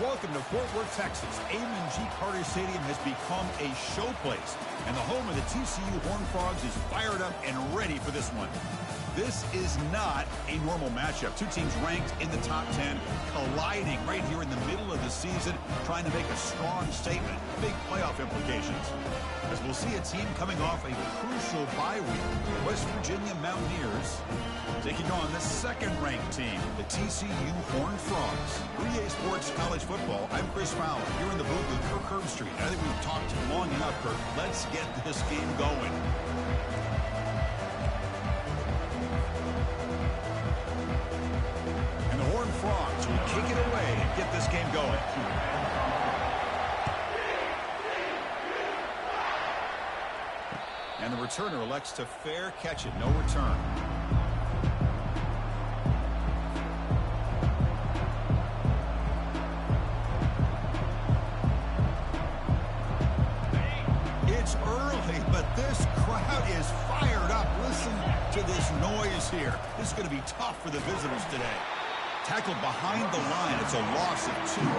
Welcome to Fort Worth, Texas. Amon G. Carter Stadium has become a show place, and the home of the TCU Horned Frogs is fired up and ready for this one. This is not a normal matchup. Two teams ranked in the top 10, colliding right here in the middle of the season, trying to make a strong statement. Big playoff implications. As we'll see a team coming off a crucial bye week, the West Virginia Mountaineers taking on the second-ranked team, the TCU Horned Frogs. 3A Sports College Football, I'm Chris Fowler, here in the booth with Kirk Herbstreit. I think we've talked long enough, Kirk. Let's get this game going. And the Horned Frogs will kick it away and get this game going. And the returner elects to fair catch it, no return. It's early, but this crowd is fired up. Listen to this noise here. This is going to be tough for the visitors today. Tackled behind the line. It's a loss of 2.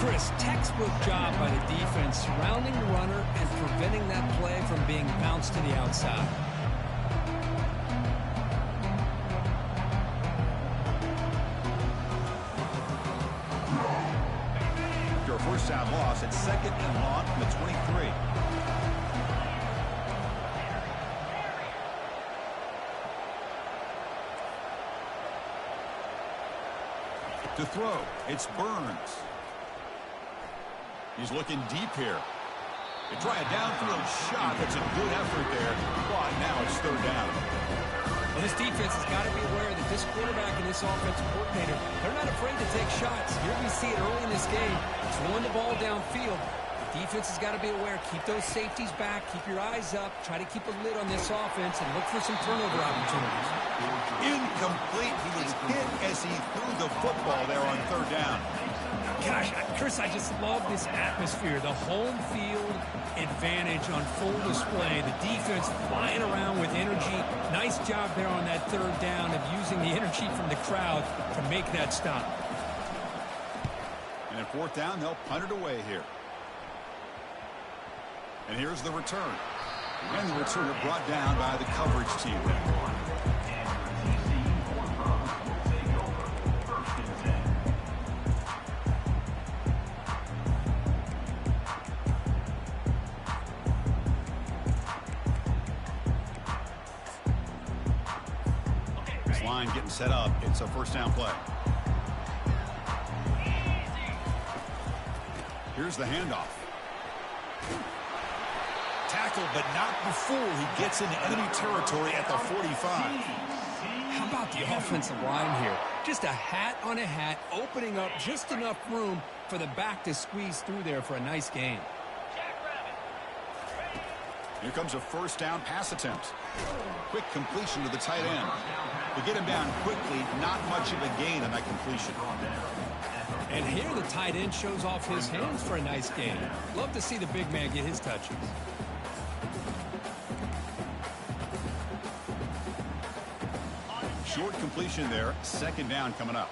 Chris, textbook job by the defense surrounding the runner and preventing that play from being bounced to the outside. After a first down loss, it's second and long from the 23. To throw, it's Burns. He's looking deep here. They try a downfield shot. That's a good effort there. But now it's third down. Well, this defense has got to be aware that this quarterback and this offensive coordinator, they're not afraid to take shots. Here we see it early in this game. Throwing the ball downfield. The defense has got to be aware. Keep those safeties back. Keep your eyes up. Try to keep a lid on this offense and look for some turnover opportunities. Incomplete. He was hit as he threw the football there on third down. Gosh, Chris, I just love this atmosphere. The home field advantage on full display. The defense flying around with energy. Nice job there on that third down of using the energy from the crowd to make that stop. And at fourth down, they'll punt it away here. And here's the return. And the returner brought down by the coverage team. This line getting set up. It's a first down play. Here's the handoff. Tackled, but not before he gets into enemy territory at the 45. How about the offensive line here? Just a hat on a hat, opening up just enough room for the back to squeeze through there for a nice gain. Here comes a first down pass attempt. Quick completion to the tight end. To get him down quickly, not much of a gain on that completion. And here the tight end shows off his hands for a nice gain. Love to see the big man get his touches. Short completion there. Second down coming up.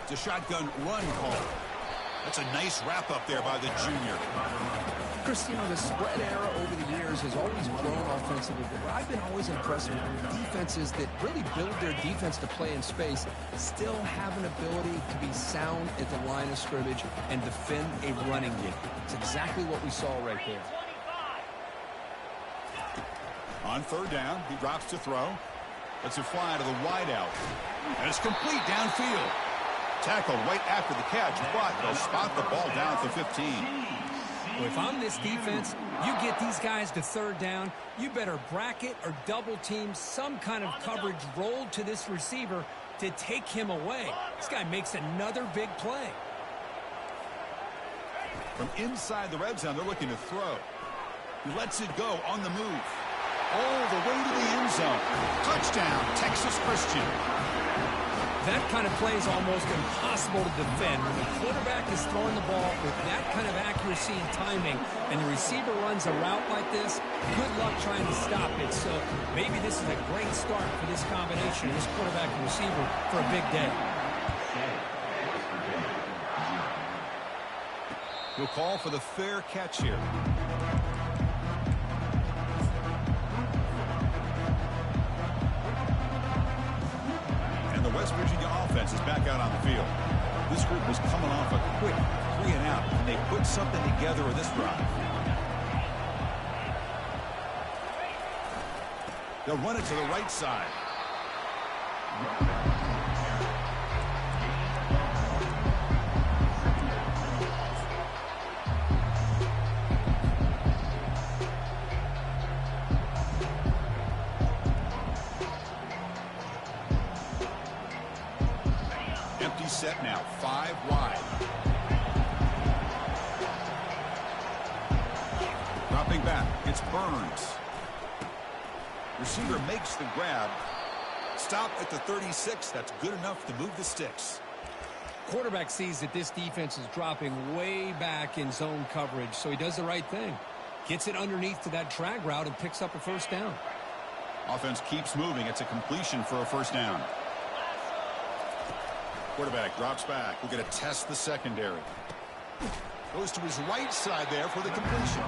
It's a shotgun run call. That's a nice wrap up there by the junior. Cristiano, the spread era over the years has always grown offensively, but I've been always impressed with defenses that really build their defense to play in space, still have an ability to be sound at the line of scrimmage and defend a running game. It's exactly what we saw right there. On third down, he drops to throw. Lets it fly to the wideout. And it's complete downfield. Tackled right after the catch, but they'll spot the ball down at the 15. Well, if I'm this defense, you get these guys to third down, you better bracket or double team some kind of coverage rolled to this receiver to take him away. This guy makes another big play. From inside the red zone, they're looking to throw. He lets it go on the move. All the way to the end zone. Touchdown, Texas Christian. That kind of play is almost impossible to defend. When the quarterback is throwing the ball with that kind of accuracy and timing, and the receiver runs a route like this, good luck trying to stop it. So maybe this is a great start for this combination, this quarterback and receiver, for a big day. We'll call for the fair catch here. And the West Virginia offense is back out on the field. This group was coming off a quick 3-and-out, and they put something together with this drive. They'll run it to the right side. Empty set now, 5 wide. Dropping back, it's Burns. Receiver makes the grab. Stop at the 36. That's good enough to move the sticks. Quarterback sees that this defense is dropping way back in zone coverage, so he does the right thing. Gets it underneath to that drag route and picks up a first down. Offense keeps moving. It's a completion for a first down. Quarterback drops back. We're going to test the secondary. Goes to his right side there for the completion.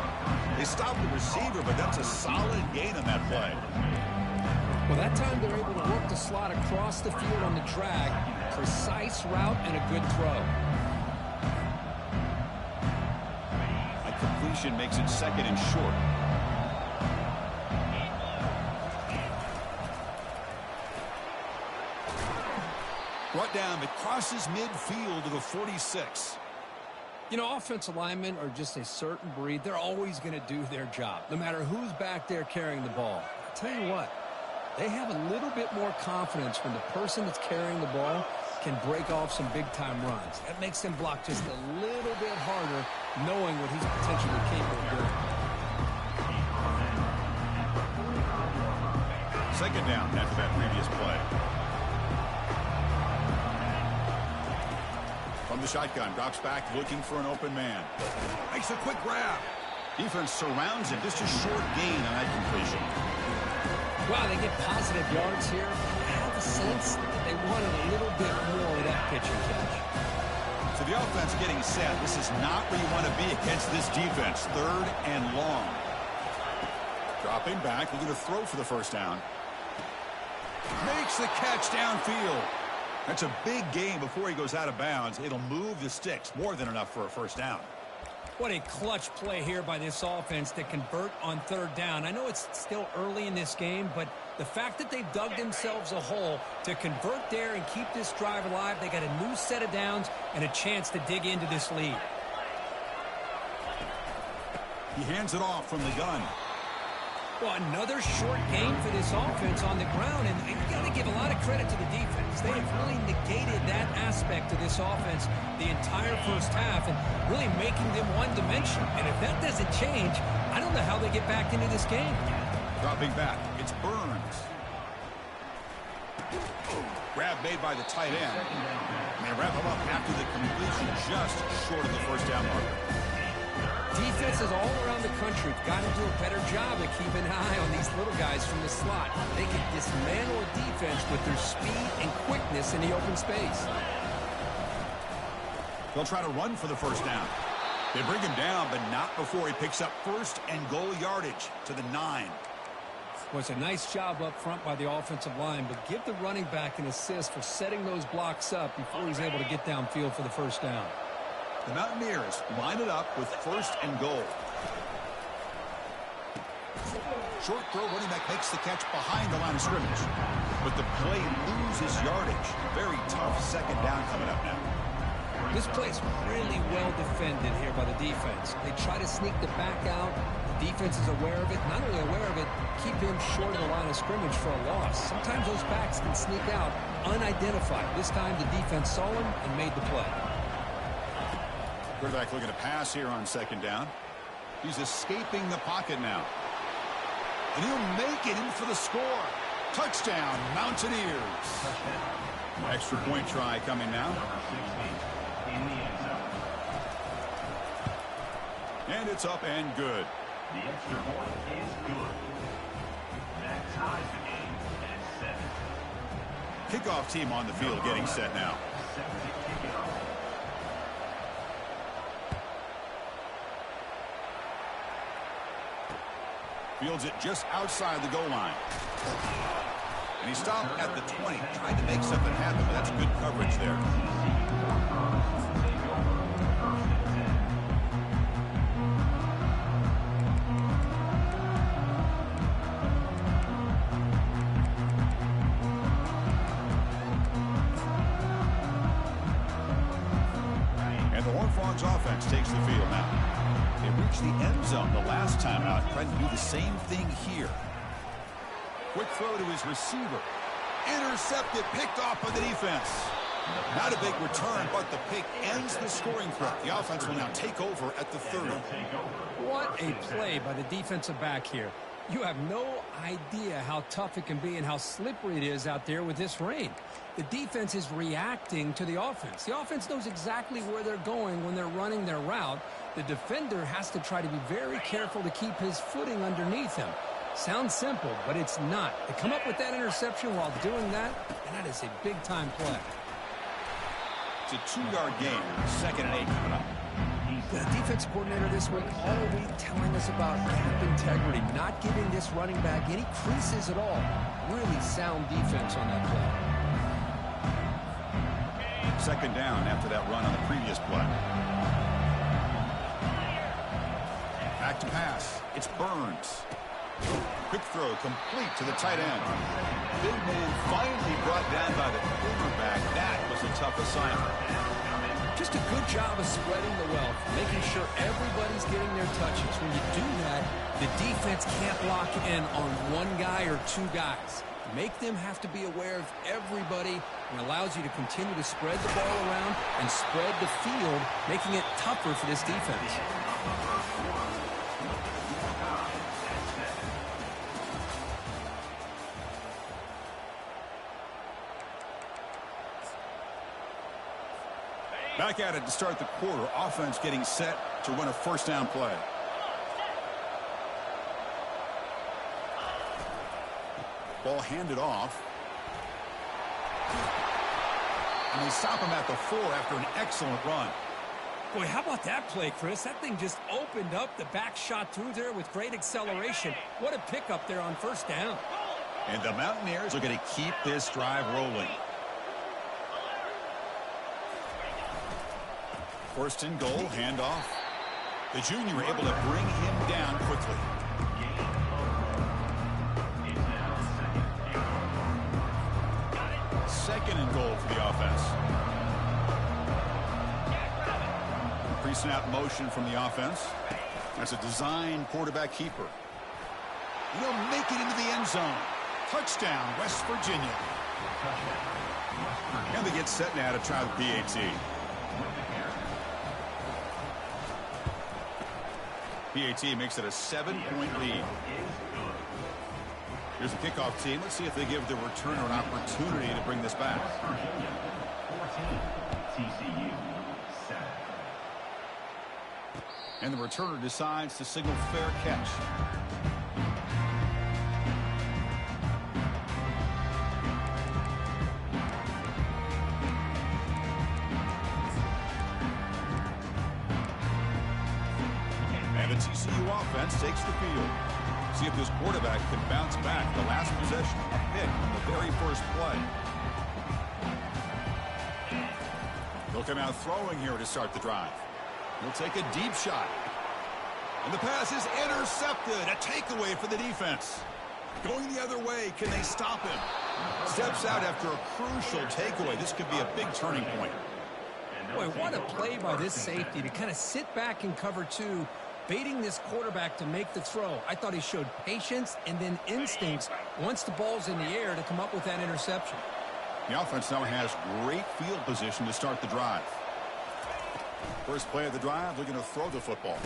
They stop the receiver, but that's a solid gain on that play. Well, that time they're able to work the slot across the field on the drag. Precise route and a good throw. A completion makes it second and short. Brought down, it crosses midfield to the 46. You know, offensive linemen are just a certain breed. They're always going to do their job, no matter who's back there carrying the ball. I'll tell you what, they have a little bit more confidence when the person that's carrying the ball can break off some big-time runs. That makes them block just a little bit harder, knowing what he's potentially capable of doing. Second down after that previous play. From the shotgun, drops back, looking for an open man. Makes a quick grab. Defense surrounds him. Just a short gain on that completion. Wow, they get positive yards here. I have a sense that they wanted a little bit more of that pitch and catch. So the offense getting set. This is not where you want to be against this defense. 3rd and long. Dropping back, looking to throw for the first down. Makes the catch downfield. That's a big gain before he goes out of bounds. It'll move the sticks. More than enough for a first down. What a clutch play here by this offense to convert on 3rd down. I know it's still early in this game, but the fact that they've dug themselves a hole to convert there and keep this drive alive, they got a new set of downs and a chance to dig into this lead. He hands it off from the gun. Well, another short game for this offense on the ground, and you got to give a lot of credit to the defense. They have really negated that aspect of this offense the entire first half and really making them one-dimensional. And if that doesn't change, I don't know how they get back into this game. Dropping back, it's Burns. Grab made by the tight end. And they wrap him up after the completion just short of the first down marker. Defenses all around the country have got to do a better job of keeping an eye on these little guys from the slot. They can dismantle a defense with their speed and quickness in the open space. They'll try to run for the first down. They bring him down, but not before he picks up 1st and goal yardage to the 9. Well, it's a nice job up front by the offensive line, but give the running back an assist for setting those blocks up before he's able to get downfield for the first down. The Mountaineers line it up with 1st and goal. Short throw, running back makes the catch behind the line of scrimmage. But the play loses yardage. Very tough second down coming up now. This play's really well defended here by the defense. They try to sneak the back out. The defense is aware of it. Not only aware of it, keep him short of the line of scrimmage for a loss. Sometimes those backs can sneak out unidentified. This time the defense saw him and made the play. Quarterback looking to pass here on second down. He's escaping the pocket now. And he'll make it in for the score. Touchdown, Mountaineers. Extra point try coming now. And it's up and good. The extra point is good. That ties the game at 7. Kickoff team on the field getting set now. Fields it just outside the goal line. And he stopped at the 20, trying to make something happen, but that's good coverage there. And the Horned Frogs offense takes the field now. They reached the end zone the last time out, trying to do the same thing here. Quick throw to his receiver. Intercepted, picked off by the defense. Not a big return, but the pick ends the scoring threat. The offense will now take over at the 30. What a play by the defensive back here. You have no idea how tough it can be and how slippery it is out there with this rain. The defense is reacting to the offense. The offense knows exactly where they're going when they're running their route. The defender has to try to be very careful to keep his footing underneath him. Sounds simple, but it's not. They come up with that interception while doing that, and that is a big-time play. It's a 2-yard gain. 2nd and 8 coming up. The defense coordinator this week all week telling us about gap integrity, not giving this running back any creases at all. Really sound defense on that play. 2nd down after that run on the previous play. Back to pass. It's Burns. Quick throw complete to the tight end. Big man finally brought down by the quarterback. That was a tough assignment. Just a good job of spreading the wealth, making sure everybody's getting their touches. When you do that, the defense can't lock in on one guy or two guys. Make them have to be aware of everybody, and allows you to continue to spread the ball around and spread the field, making it tougher for this defense. Back at it to start the quarter. Offense getting set to run a 1st down play. Ball handed off. And they stop him at the 4 after an excellent run. Boy, how about that play, Chris? That thing just opened up. The back shot through there with great acceleration. What a pickup there on 1st down. And the Mountaineers are going to keep this drive rolling. 1st and goal, handoff. The junior able to bring him down quickly. Second and goal for the offense. Pre-snap motion from the offense. That's a design quarterback keeper. He'll make it into the end zone. Touchdown, West Virginia. And they get set now to try the PAT. PAT makes it a 7-point lead. Here's the kickoff team. Let's see if they give the returner an opportunity to bring this back. TCU 7. And the returner decides to signal fair catch. And the TCU offense takes the field. See if this quarterback can bounce back. The last possession, a pick on the very first play. He'll come out throwing here to start the drive. He'll take a deep shot. And the pass is intercepted. A takeaway for the defense. Going the other way, can they stop him? Steps out after a crucial takeaway. This could be a big turning point. Boy, what a play by this safety to kind of sit back and cover 2, baiting this quarterback to make the throw. I thought he showed patience and then instincts once the ball's in the air to come up with that interception. The offense now has great field position to start the drive. First play of the drive, looking to throw the football.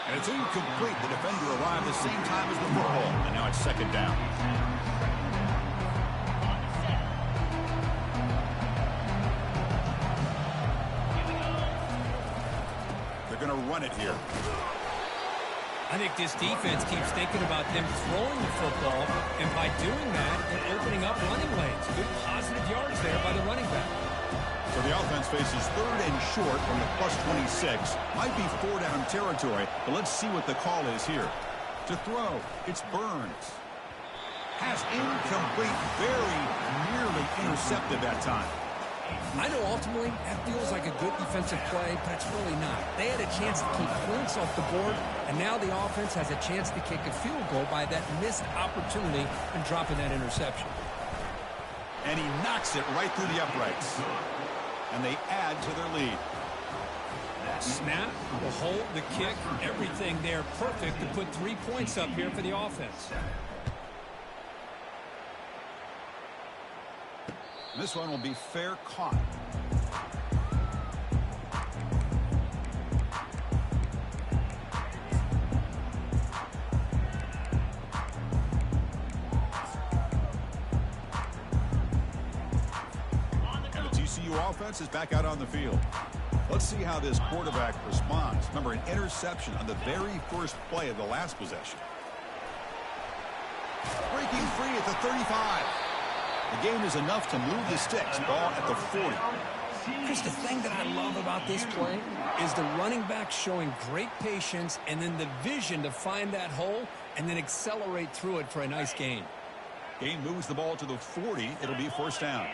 And it's incomplete. The defender arrived the same time as the football. And now it's second down. They're going to run it here. I think this defense keeps thinking about them throwing the football, and by doing that, they're opening up running lanes. Good positive yards there by the running back. So the offense faces third and short from the +26. Might be four-down territory, but let's see what the call is here. To throw, it's Burns. Pass incomplete, very nearly intercepted that time. I know ultimately that feels like a good defensive play, but it's really not. They had a chance to keep points off the board, and now the offense has a chance to kick a field goal by that missed opportunity and dropping that interception. And he knocks it right through the uprights. And they add to their lead. Snap, the hold, the kick, everything there perfect to put 3 points up here for the offense. This one will be fair caught. And the TCU offense is back out on the field. Let's see how this quarterback responds. Remember, an interception on the very first play of the last possession. Breaking free at the 35. The game is enough to move the sticks. Ball at the 40. Chris, the thing that I love about this play is the running back showing great patience and then the vision to find that hole and then accelerate through it for a nice gain. Game moves the ball to the 40. It'll be first down.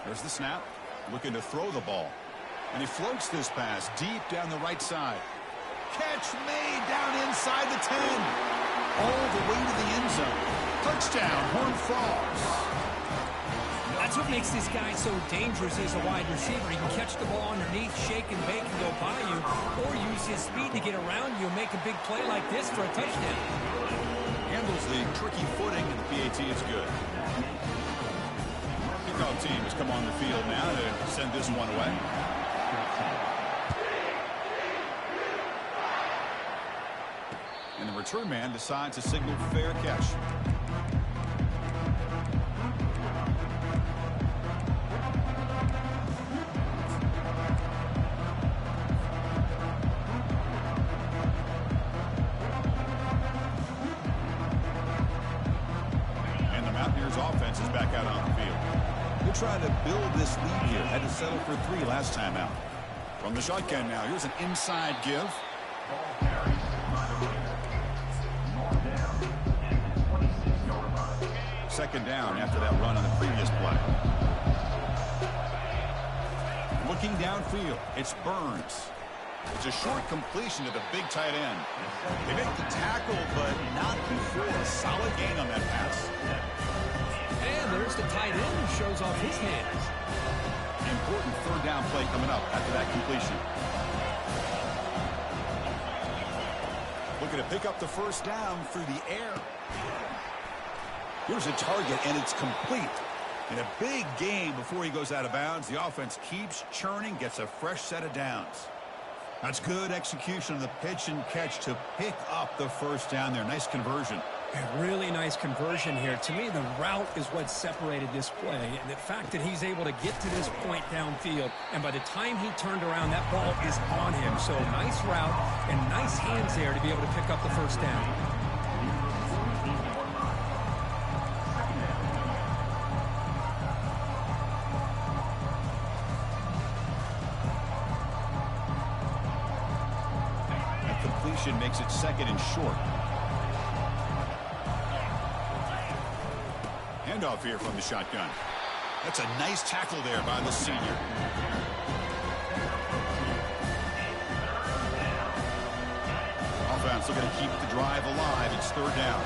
There's the snap. Looking to throw the ball. And he floats this pass deep down the right side. Catch made down inside the 10. All the way to the end zone. Touchdown, Horned Frogs. That's what makes this guy so dangerous as a wide receiver. He can catch the ball underneath, shake and bake and go by you, or use his speed to get around you and make a big play like this for a touchdown. Handles the tricky footing, and the PAT is good. Kickoff team has come on the field now to send this one away. And the return man decides to signal fair catch. And the Mountaineers offense is back out on the field. They're trying to build this lead here. Had to settle for 3 last time out. From the shotgun now, here's an inside give. Second down after that run on the previous play. Looking downfield, it's Burns. It's a short completion to the big tight end. They make the tackle, but not before a solid gain on that pass. And there's the tight end who shows off his hands. Important third down play coming up after that completion. Looking to pick up the first down through the air. Here's a target, and it's complete. In a big game before he goes out of bounds, the offense keeps churning, gets a fresh set of downs. That's good execution of the pitch and catch to pick up the first down there. Nice conversion. A really nice conversion here. To me, the route is what separated this play. And the fact that he's able to get to this point downfield, and by the time he turned around, that ball is on him. So nice route and nice hands there to be able to pick up the first down. Makes it second and short. Handoff here from the shotgun. That's a nice tackle there by the senior. Offense looking to keep the drive alive. It's third down.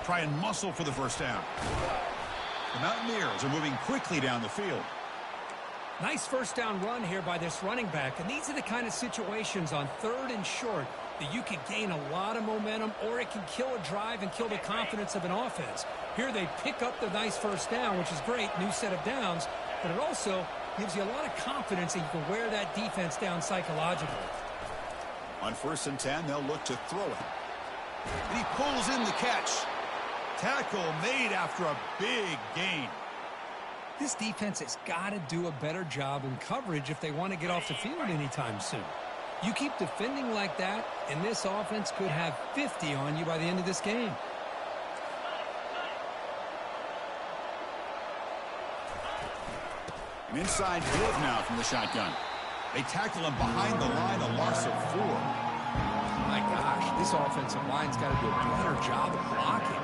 Try and muscle for the first down. The Mountaineers are moving quickly down the field. Nice first down run here by this running back. And these are the kind of situations on 3rd and short that you can gain a lot of momentum, or it can kill a drive and kill the confidence of an offense. Here they pick up the nice first down, which is great, new set of downs, but it also gives you a lot of confidence that you can wear that defense down psychologically. On 1st and 10, they'll look to throw it. And he pulls in the catch. Tackle made after a big gain. This defense has got to do a better job in coverage if they want to get off the field anytime soon. You keep defending like that, and this offense could have 50 on you by the end of this game. An inside give now from the shotgun. They tackle him behind the line, a loss of 4. My gosh, this offensive line's got to do a better job of blocking.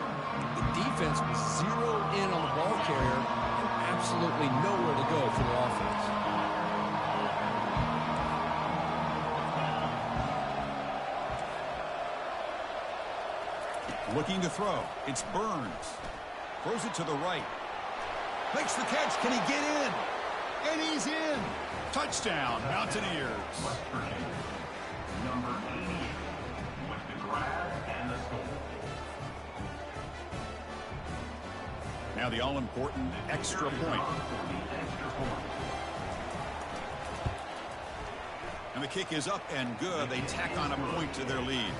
The defense was zeroed in on the ball carrier and absolutely nowhere to go for the offense. Looking to throw. It's Burns. Throws it to the right. Makes the catch. Can he get in? And he's in. Touchdown, Mountaineers. West Virginia, number 88, with the grab and the score. Now the all-important extra point. And the kick is up and good. They tack on a point to their lead.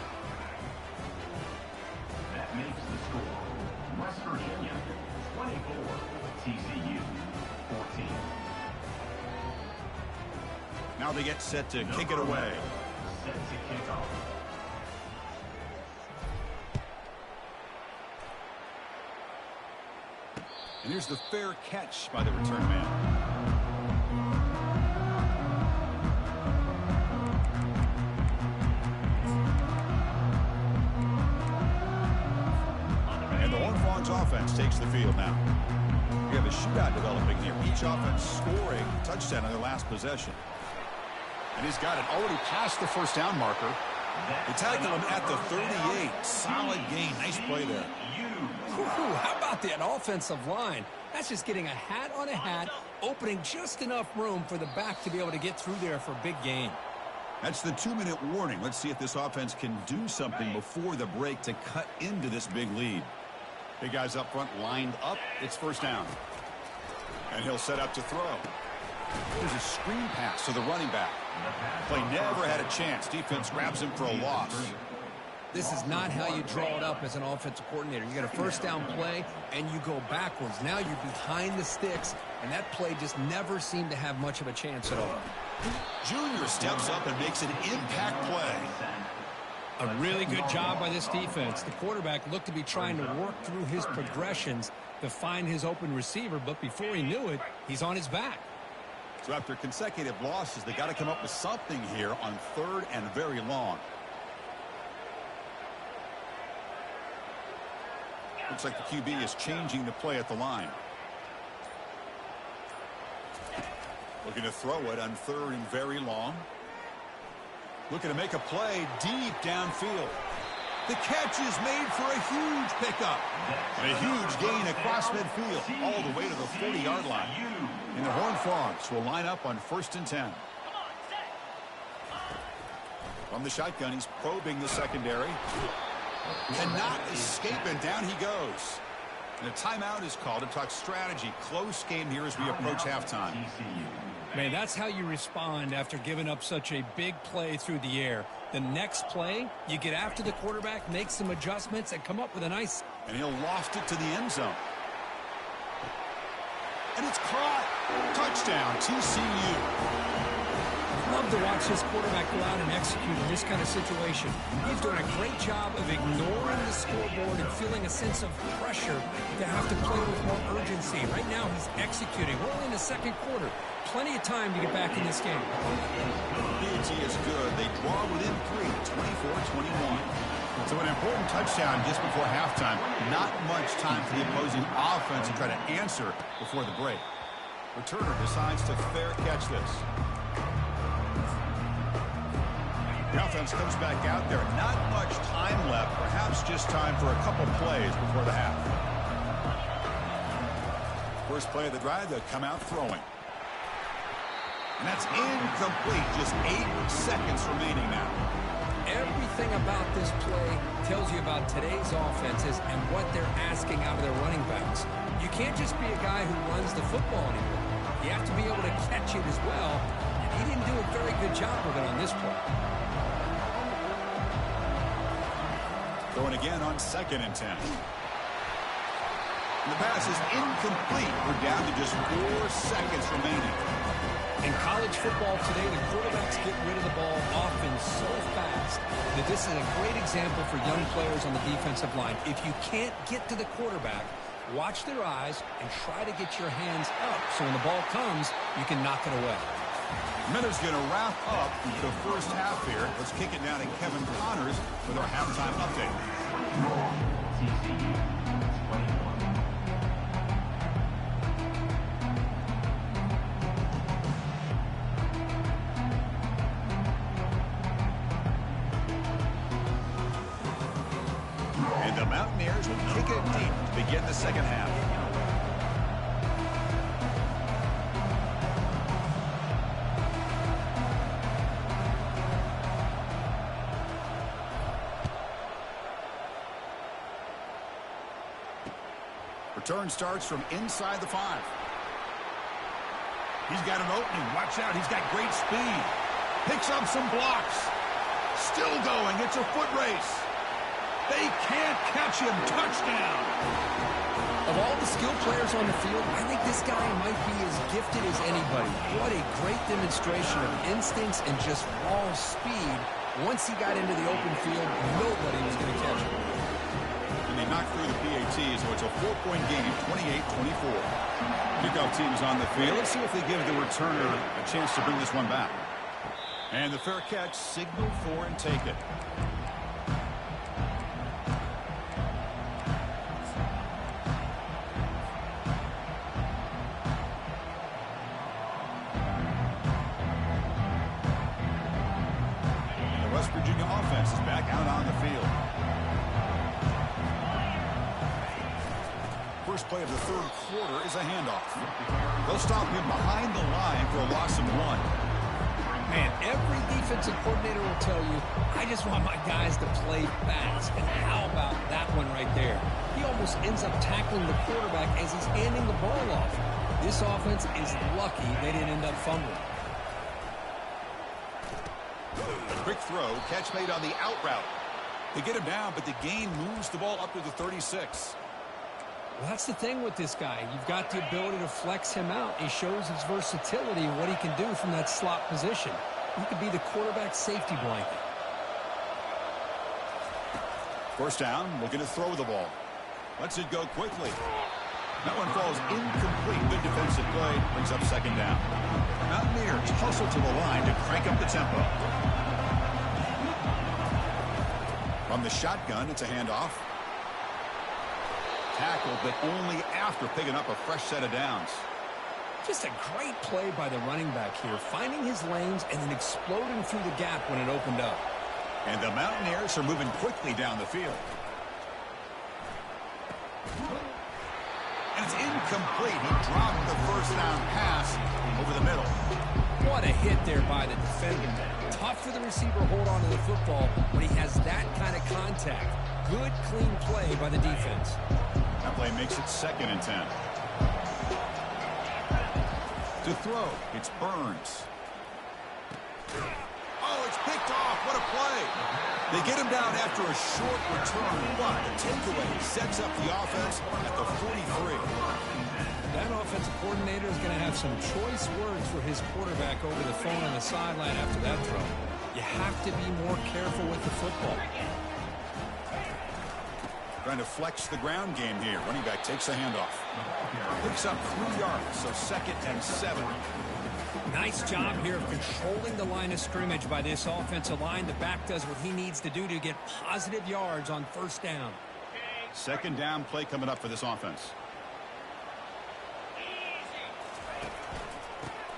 That makes the score West Virginia 24, TCU 14. Now they get set to kick it away. Set to kick off. And here's the fair catch by the return man. And the Horned Frogs offense takes the field now. We have a shootout developing here. Each offense scoring a touchdown on their last possession. And he's got it already past the first down marker. They tackle him at the 38. Solid gain. Nice play there. Ooh, how about that offensive line? That's just getting a hat on a hat, opening just enough room for the back to be able to get through there for a big gain. That's the 2-minute warning. Let's see if this offense can do something before the break to cut into this big lead. Big guys up front lined up. It's first down. And he'll set up to throw. There's a screen pass to the running back. Play never had a chance. Defense grabs him for a loss. This is not how you draw it up as an offensive coordinator. You get a first down play, and you go backwards. Now you're behind the sticks, and that play just never seemed to have much of a chance at all. Junior steps up and makes an impact play. A really good job by this defense. The quarterback looked to be trying to work through his progressions to find his open receiver, but before he knew it, he's on his back. So after consecutive losses, they got to come up with something here on 3rd and very long. Looks like the QB is changing the play at the line. Looking to throw it on 3rd and very long. Looking to make a play deep downfield. The catch is made for a huge pickup. And a huge gain across midfield, all the way to the 40-yard line. And the Horned Frogs will line up on 1st and 10. From the shotgun, he's probing the secondary. Cannot escape, and down he goes. And a timeout is called to talk strategy. Close game here as we approach halftime. Man, that's how you respond after giving up such a big play through the air. The next play, you get after the quarterback, make some adjustments, and come up with a nice... And he'll loft it to the end zone. And it's caught. Touchdown, TCU. Love to watch this quarterback go out and execute in this kind of situation. He's doing a great job of ignoring the scoreboard and feeling a sense of pressure to have to play with more urgency. Right now, he's executing. We're only in the second quarter. Plenty of time to get back in this game. BT is good. They draw within 3, 24-21. So an important touchdown just before halftime. Not much time for the opposing offense to try to answer before the break. Returner decides to fair catch this. The offense comes back out there. Not much time left. Perhaps just time for a couple plays before the half. First play of the drive, they'll come out throwing. And that's incomplete. Just 8 seconds remaining now. Everything about this play tells you about today's offenses and what they're asking out of their running backs. You can't just be a guy who runs the football anymore. You have to be able to catch it as well, and he didn't do a very good job of it on this play. Throwing again on 2nd and 10. And the pass is incomplete. We're down to just 4 seconds remaining. In college football today, the quarterbacks get rid of the ball often so fast that this is a great example for young players on the defensive line. If you can't get to the quarterback, watch their eyes and try to get your hands up so when the ball comes, you can knock it away. Minute's going to wrap up the first half here. Let's kick it down to Kevin Connors with our halftime update. TCU 21. And the Mountaineers will kick it deep to begin the second half. Return starts from inside the 5. He's got an opening. Watch out. He's got great speed. Picks up some blocks. Still going. It's a foot race. They can't catch him. Touchdown. Of all the skilled players on the field, I think this guy might be as gifted as anybody. What a great demonstration of instincts and just raw speed. Once he got into the open field, nobody was going to catch him. And they knocked through the PAT, so it's a 4-point game, 28-24. Kickoff team's on the field. Let's see if they give the returner a chance to bring this one back. And the fair catch signaled for and take it. The West Virginia offense is back out on the field. First play of the third quarter is a handoff. They'll stop him behind the line for a loss of 1. Man, every defensive coordinator will tell you, I just want my guys to play fast. And how about that one right there? He almost ends up tackling the quarterback as he's handing the ball off. This offense is lucky they didn't end up fumbling. A quick throw, catch made on the out route. They get him down, but the gain moves the ball up to the 36. Well, that's the thing with this guy. You've got the ability to flex him out. He shows his versatility and what he can do from that slot position. He could be the quarterback's safety blanket. First down, looking to throw the ball. Lets it go quickly. That one falls incomplete. Good defensive play. Brings up second down. Mountaineers hustle to the line to crank up the tempo. From the shotgun, it's a handoff. Tackle, but only after picking up a fresh set of downs. Just a great play by the running back here, finding his lanes and then exploding through the gap when it opened up. And the Mountaineers are moving quickly down the field. And it's incomplete. He dropped the first down pass over the middle. What a hit there by the defender. Tough for the receiver to hold on to the football when he has that kind of contact. Good, clean play by the defense. That play makes it 2nd and 10. To throw, it's Burns. Oh, it's picked off. What a play. They get him down after a short return, but the takeaway sets up the offense at the 43. That offensive coordinator is going to have some choice words for his quarterback over the phone on the sideline after that throw. You have to be more careful with the football. Trying to flex the ground game here. Running back takes the handoff. Picks up 3 yards, so 2nd and 7. Nice job here of controlling the line of scrimmage by this offensive line. The back does what he needs to do to get positive yards on first down. Second down play coming up for this offense.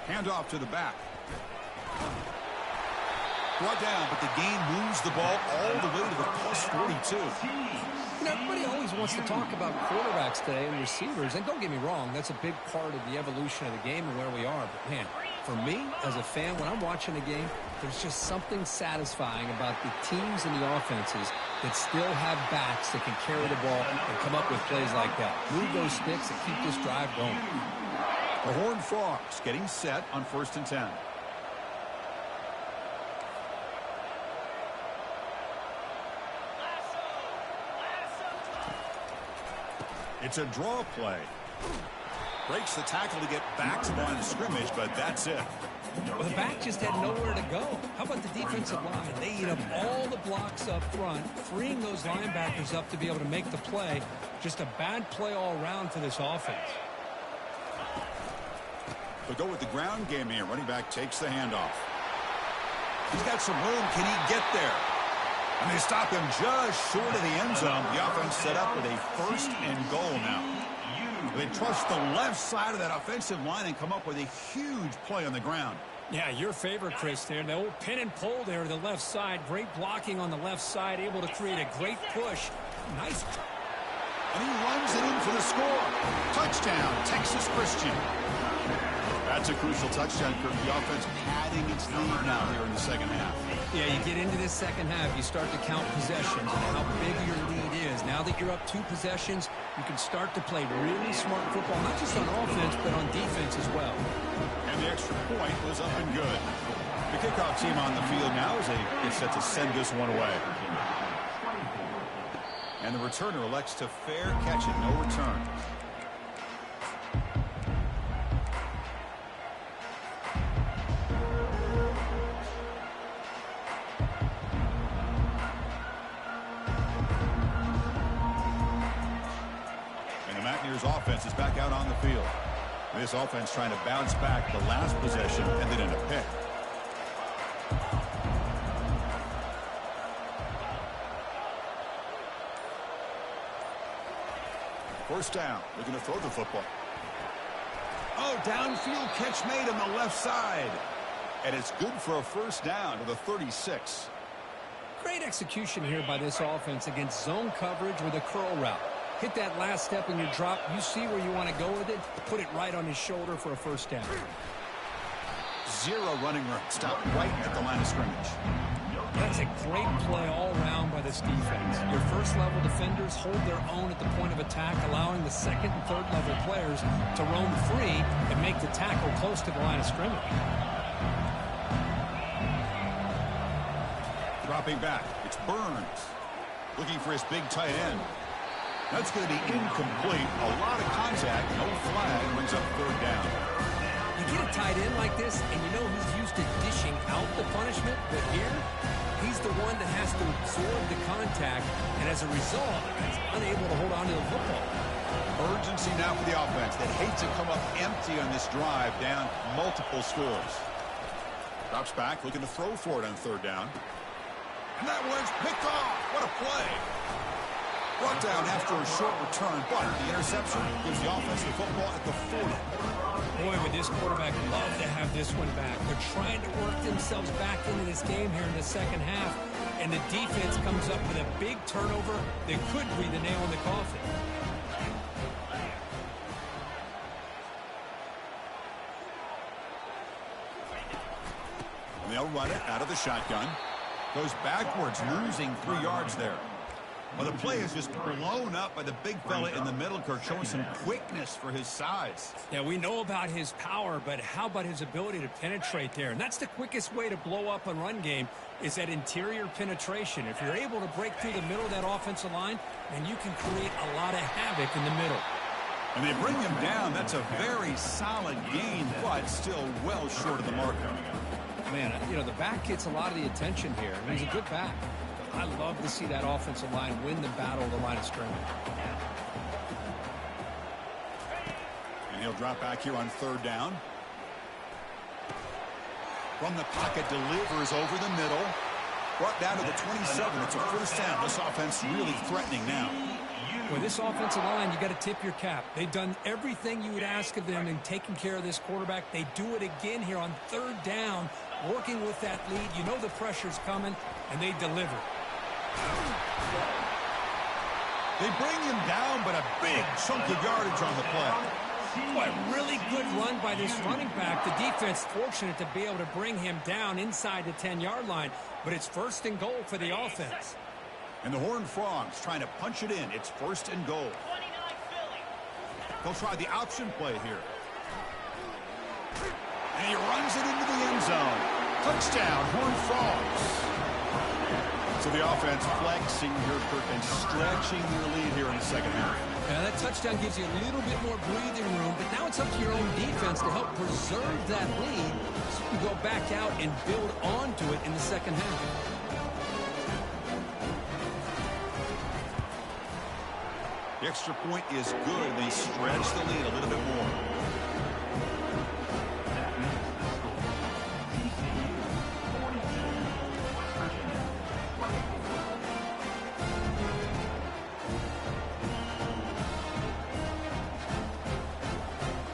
Handoff to the back. Brought down, but the gain moves the ball all the way to the plus 42. You know, everybody always wants to talk about quarterbacks today and receivers, and don't get me wrong, that's a big part of the evolution of the game and where we are. But, man, For me, as a fan, when I'm watching a game, there's just something satisfying about the teams and the offenses that still have backs that can carry the ball and come up with plays like that. Move those sticks and keep this drive going. The Horned Frogs getting set on 1st and 10. It's a draw play. Breaks the tackle to get back to the line of scrimmage, but that's it. Well, the back just had nowhere to go. How about the defensive line? They eat up all the blocks up front, freeing those linebackers up to be able to make the play. Just a bad play all around for this offense. They'll go with the ground game here. Running back takes the handoff. He's got some room. Can he get there? And they stop him just short of the end zone. The offense set up with a 1st and goal now. They trust the left side of that offensive line and come up with a huge play on the ground. Yeah, your favorite, Chris, there. The old pin and pull there to the left side. Great blocking on the left side, able to create a great push. Nice. And he runs it in for the score. Touchdown, Texas Christian. That's a crucial touchdown, Kirk. The offense padding its lead now here in the second half. Yeah, you get into this second half, you start to count possessions and how big your lead is. Now that you're up 2 possessions, you can start to play really smart football, not just on offense, but on defense as well. And the extra point was up and good. The kickoff team on the field now as they get set to send this one away. And the returner elects to fair catch it, no return. Offense is back out on the field. This offense trying to bounce back. The last possession ended in a pick. First down. Looking to throw the football. Oh, downfield catch made on the left side. And it's good for a first down to the 36. Great execution here by this offense against zone coverage with a curl route. Hit that last step in your drop. You see where you want to go with it. Put it right on his shoulder for a first down. 0 running room. Stop right at the line of scrimmage. That's a great play all around by this defense. Your first-level defenders hold their own at the point of attack, allowing the second and third-level players to roam free and make the tackle close to the line of scrimmage. Dropping back. It's Burns. Looking for his big tight end. That's going to be incomplete. A lot of contact. No flag. Brings up 3rd down. You get a tight end like this, and you know he's used to dishing out the punishment. But here, he's the one that has to absorb the contact. And as a result, he's unable to hold on to the football. Urgency now for the offense that hates to come up empty on this drive, down multiple scores. Drops back, looking to throw for it on 3rd down. And that one's picked off. What a play. Brought down after a short return, but the interception gives the offense the football at the 40. Boy, would this quarterback love to have this one back. They're trying to work themselves back into this game here in the second half, and the defense comes up with a big turnover that could be the nail in the coffin. And they'll run it out of the shotgun. Goes backwards, losing 3 yards there. Well, the play is just blown up by the big fella in the middle, Kirk, showing some quickness for his size. Yeah, we know about his power, but how about his ability to penetrate there? And that's the quickest way to blow up a run game is that interior penetration. If you're able to break through the middle of that offensive line, then you can create a lot of havoc in the middle. And they bring him down. That's a very solid gain, but still well short of the marker. Man, you know, the back gets a lot of the attention here. And he's a good back. I love to see that offensive line win the battle of the line of scrimmage. And he'll drop back here on 3rd down. From the pocket, delivers over the middle. Brought down to the 27. It's a first down. This offense really threatening now. With this offensive line, you got to tip your cap. They've done everything you would ask of them in taking care of this quarterback. They do it again here on 3rd down, working with that lead. You know the pressure's coming, and they deliver. They bring him down, but a big chunk of yardage on the play. Boy, really good run by this running back. The defense fortunate to be able to bring him down inside the 10-yard line, but it's 1st and goal for the offense. And the Horned Frogs trying to punch it in. It's 1st and goal. They'll try the option play here. And he runs it into the end zone. Touchdown, Horned Frogs. So the offense flexing here, Kirk, and stretching their lead here in the second half. Yeah, that touchdown gives you a little bit more breathing room, but now it's up to your own defense to help preserve that lead so you can go back out and build onto it in the second half. The extra point is good. They stretch the lead a little bit more.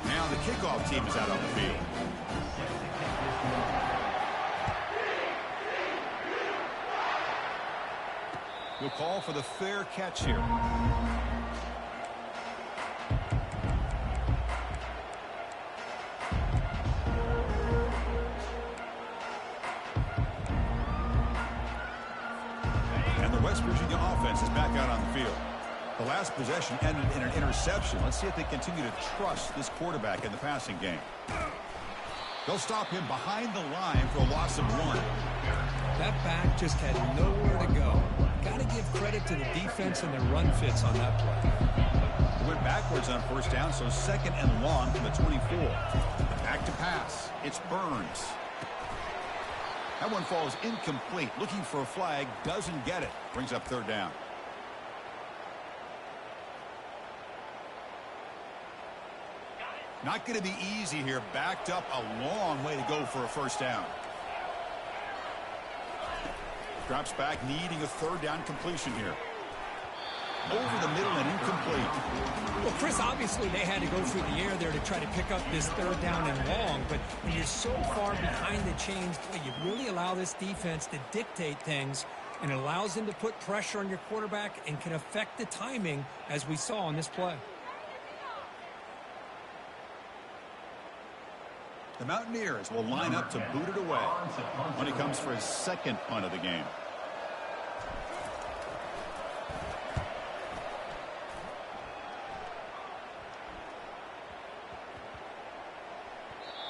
Now the kickoff team is out on the field. We'll call for the fair catch here. West Virginia offense is back out on the field. The last possession ended in an interception. Let's see if they continue to trust this quarterback in the passing game. They'll stop him behind the line for a loss of 1. That back just had nowhere to go. Got to give credit to the defense and their run fits on that play. They went backwards on 1st down, so 2nd and long from the 24. Back to pass. It's Burns. That one falls incomplete. Looking for a flag. Doesn't get it. Brings up 3rd down. Not going to be easy here. Backed up a long way to go for a 1st down. Drops back, needing a 3rd down completion here. Over the middle and incomplete. Well, Chris, obviously they had to go through the air there to try to pick up this 3rd down and long, but when you're so far behind the chains, you really allow this defense to dictate things, and it allows them to put pressure on your quarterback and can affect the timing, as we saw on this play. The Mountaineers will line up to boot it away when he comes for his 2nd punt of the game.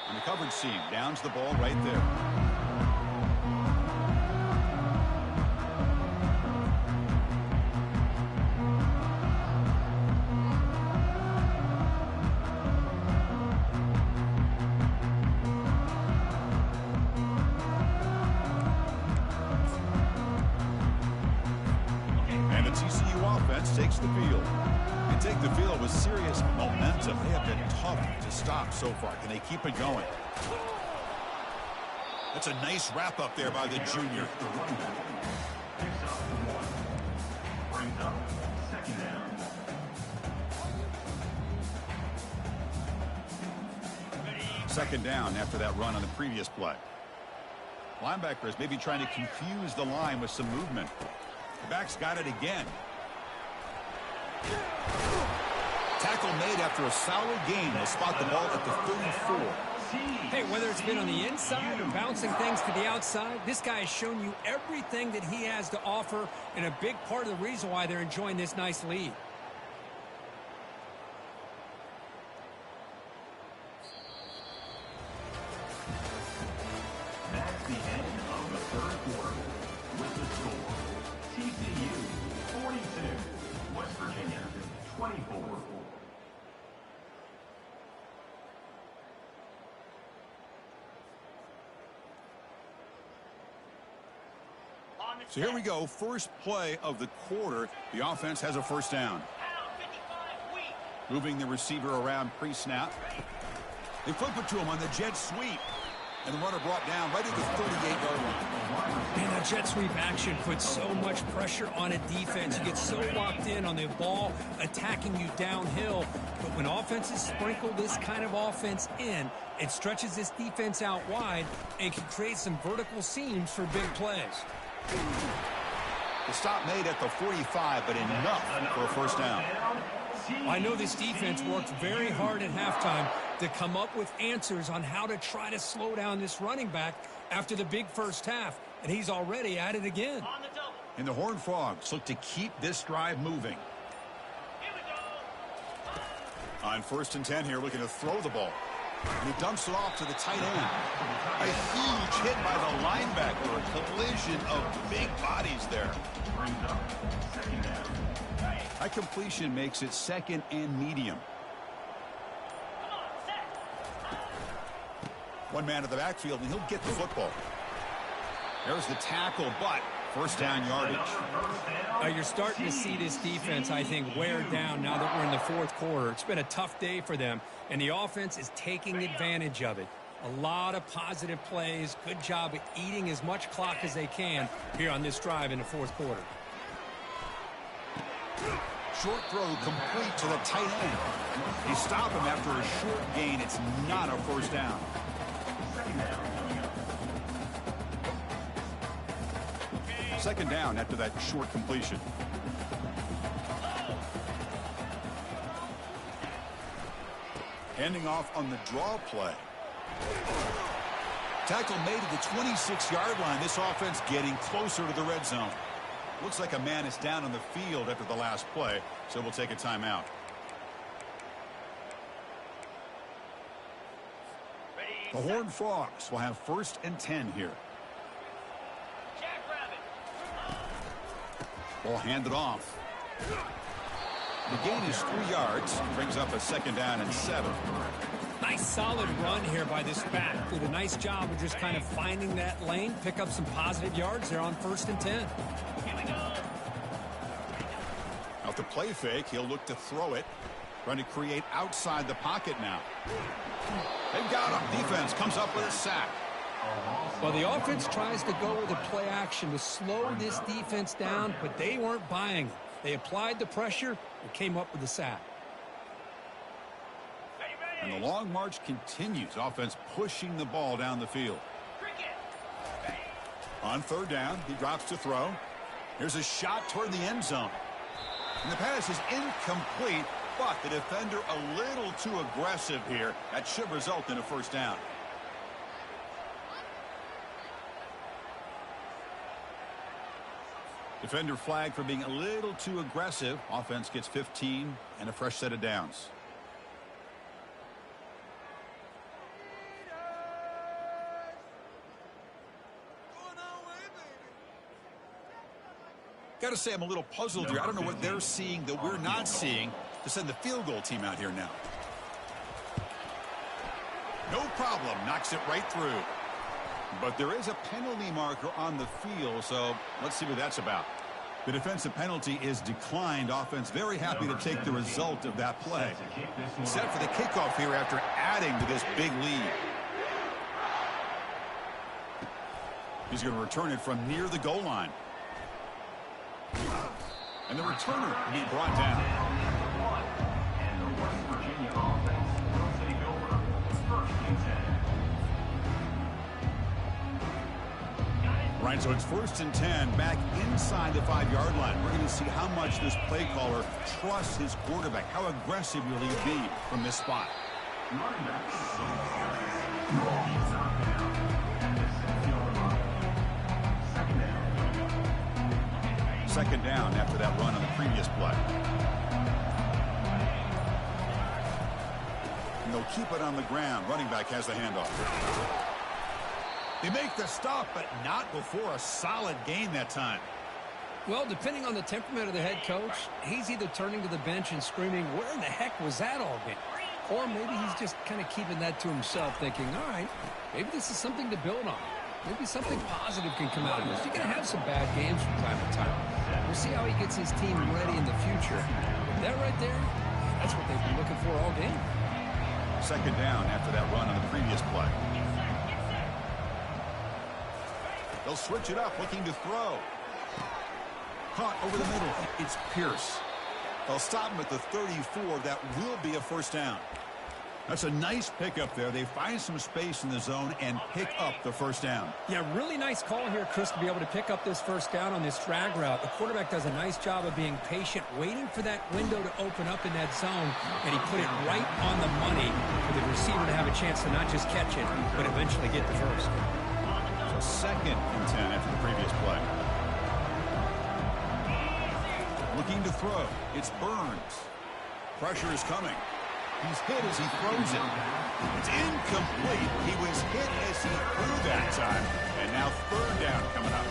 On the coverage seam, downs the ball right there. And the TCU offense takes the field. They take the field with serious momentum. They have been tough to stop so far. Can they keep it going? That's a nice wrap up there by the junior. Brings up 2nd down. Second down after that run on the previous play. Linebackers maybe trying to confuse the line with some movement. The back's got it again. Tackle made after a solid gain. They'll spot the ball at the 34. Hey, whether it's been on the inside or bouncing things to the outside, this guy has shown you everything that he has to offer, and a big part of the reason why they're enjoying this nice lead. That's the end of the 3rd quarter. With the score, TCU 42, West Virginia 24. So here we go. First play of the quarter. The offense has a 1st down. Moving the receiver around pre-snap. They flip it to him on the jet sweep. And the runner brought down right at the 38-yard line. And that jet sweep action puts so much pressure on a defense. You get so locked in on the ball attacking you downhill. But when offenses sprinkle this kind of offense in, it stretches this defense out wide and can create some vertical seams for big plays. The stop made at the 45, but enough for a 1st down. I know this defense worked very hard at halftime to come up with answers on how to try to slow down this running back after the big first half, and he's already at it again. And the Horned Frogs look to keep this drive moving. On 1st and 10 here, looking to throw the ball. And he dumps it off to the tight end. A huge hit by the linebacker. A collision of big bodies there. That completion makes it 2nd and medium. One man to the backfield, and he'll get the football. There's the tackle, but first down yardage. You're starting to see this defense, I think, wear down now that we're in the 4th quarter. It's been a tough day for them, and the offense is taking advantage of it. A lot of positive plays. Good job of eating as much clock as they can here on this drive in the 4th quarter. Short throw complete to the tight end. They stop him after a short gain. It's not a first down. Second down after that short completion. Handing off on the draw play. Tackle made at the 26-yard line. This offense getting closer to the red zone. Looks like a man is down on the field after the last play, so we'll take a timeout. The Horned Frogs will have 1st and 10 here. Ball handed off. The gain is 3 yards. Brings up a 2nd down and 7. Nice solid run here by this back. Did a nice job of just kind of finding that lane. Pick up some positive yards there on 1st and 10. Out the play fake, he'll look to throw it. Trying to create outside the pocket now. They've got him. Defense comes up with a sack. Well, the offense tries to go with a play action to slow this defense down, but they weren't buying it. They applied the pressure and came up with the sack. And the long march continues. Offense pushing the ball down the field. On 3rd down, he drops to throw. Here's a shot toward the end zone. And the pass is incomplete, but the defender a little too aggressive here. That should result in a first down. Defender flag for being a little too aggressive. Offense gets 15 and a fresh set of downs. Got to say, I'm a little puzzled here. I don't know what they're seeing that we're not seeing to send the field goal team out here now. No problem. Knocks it right through. But there is a penalty marker on the field, so let's see what that's about. The defensive penalty is declined. Offense very happy to take the result of that play. Set for the kickoff here after adding to this big lead. He's going to return it from near the goal line. And the returner will be brought down. And the West Virginia offense will take over 1st and 10. Right, so it's 1st and 10 back inside the 5-yard line. We're going to see how much this play caller trusts his quarterback. How aggressive will he be from this spot? Second down after that run on the previous play. And they'll keep it on the ground. Running back has the handoff. They make the stop, but not before a solid gain that time. Well, depending on the temperament of the head coach, he's either turning to the bench and screaming, where in the heck was that all game? Or maybe he's just kind of keeping that to himself, thinking, all right, maybe this is something to build on. Maybe something positive can come out of this. You're going to have some bad games from time to time. We'll see how he gets his team ready in the future. That right there, that's what they've been looking for all game. Second down after that run on the previous play. They'll switch it up, looking to throw. Caught over the middle. It's Pierce. They'll stop him at the 34. That will be a first down. That's a nice pickup there. They find some space in the zone and pick up the first down. Yeah, really nice call here, Chris, to be able to pick up this first down on this drag route. The quarterback does a nice job of being patient, waiting for that window to open up in that zone, and he put it right on the money for the receiver to have a chance to not just catch it, but eventually get the first. So 2nd and 10 after the previous play. Looking to throw. It's Burns. Pressure is coming. He's hit as he throws it. It's incomplete. He was hit as he threw that time. And now 3rd down coming up.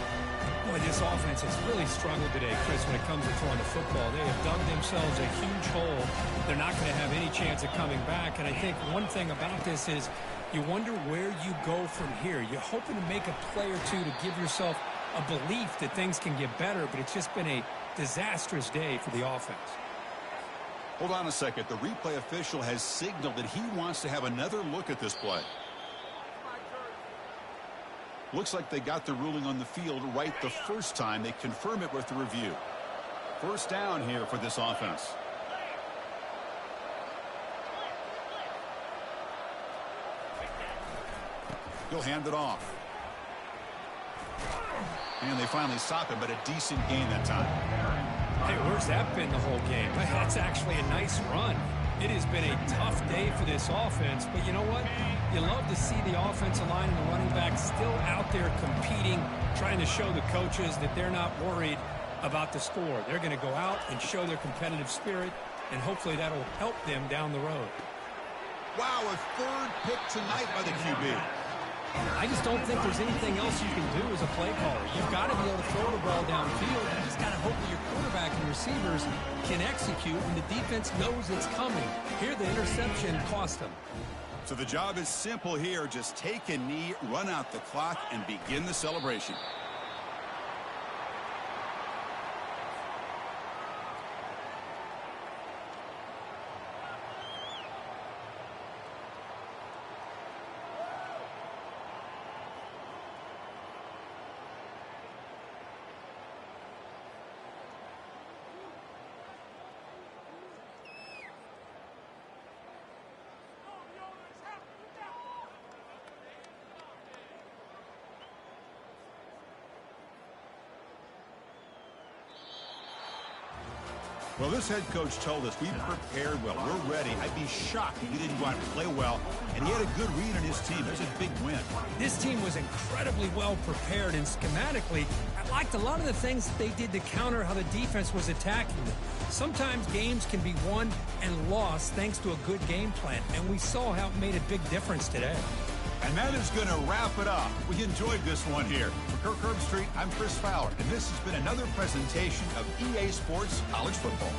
Boy, this offense has really struggled today, Chris, when it comes to throwing the football. They have dug themselves a huge hole. They're not going to have any chance of coming back. And I think one thing about this is you wonder where you go from here. You're hoping to make a play or two to give yourself a belief that things can get better, but it's just been a disastrous day for the offense. Hold on a second. The replay official has signaled that he wants to have another look at this play. Looks like they got the ruling on the field right the first time. They confirm it with the review. First down here for this offense. He'll hand it off. And they finally stop him, but a decent gain that time. Hey, where's that been the whole game? That's actually a nice run. It has been a tough day for this offense, but you know what? You love to see the offensive line and the running backs still out there competing, trying to show the coaches that they're not worried about the score. They're going to go out and show their competitive spirit, and hopefully that'll help them down the road. Wow, a 3rd pick tonight by the QB. I just don't think there's anything else you can do as a play caller. You've got to be able to throw the ball downfield. You just got to hope that your quarterback and receivers can execute when the defense knows it's coming. Here, the interception cost them. So the job is simple here. Just take a knee, run out the clock, and begin the celebration. Well, this head coach told us we prepared well. We're ready. I'd be shocked if he didn't go out and play well. And he had a good read on his team. It was a big win. This team was incredibly well prepared, and schematically, I liked a lot of the things that they did to counter how the defense was attacking them. Sometimes games can be won and lost thanks to a good game plan, and we saw how it made a big difference today. And that is going to wrap it up. We enjoyed this one here. For Kirk Herbstreit, I'm Chris Fowler, and this has been another presentation of EA Sports College Football.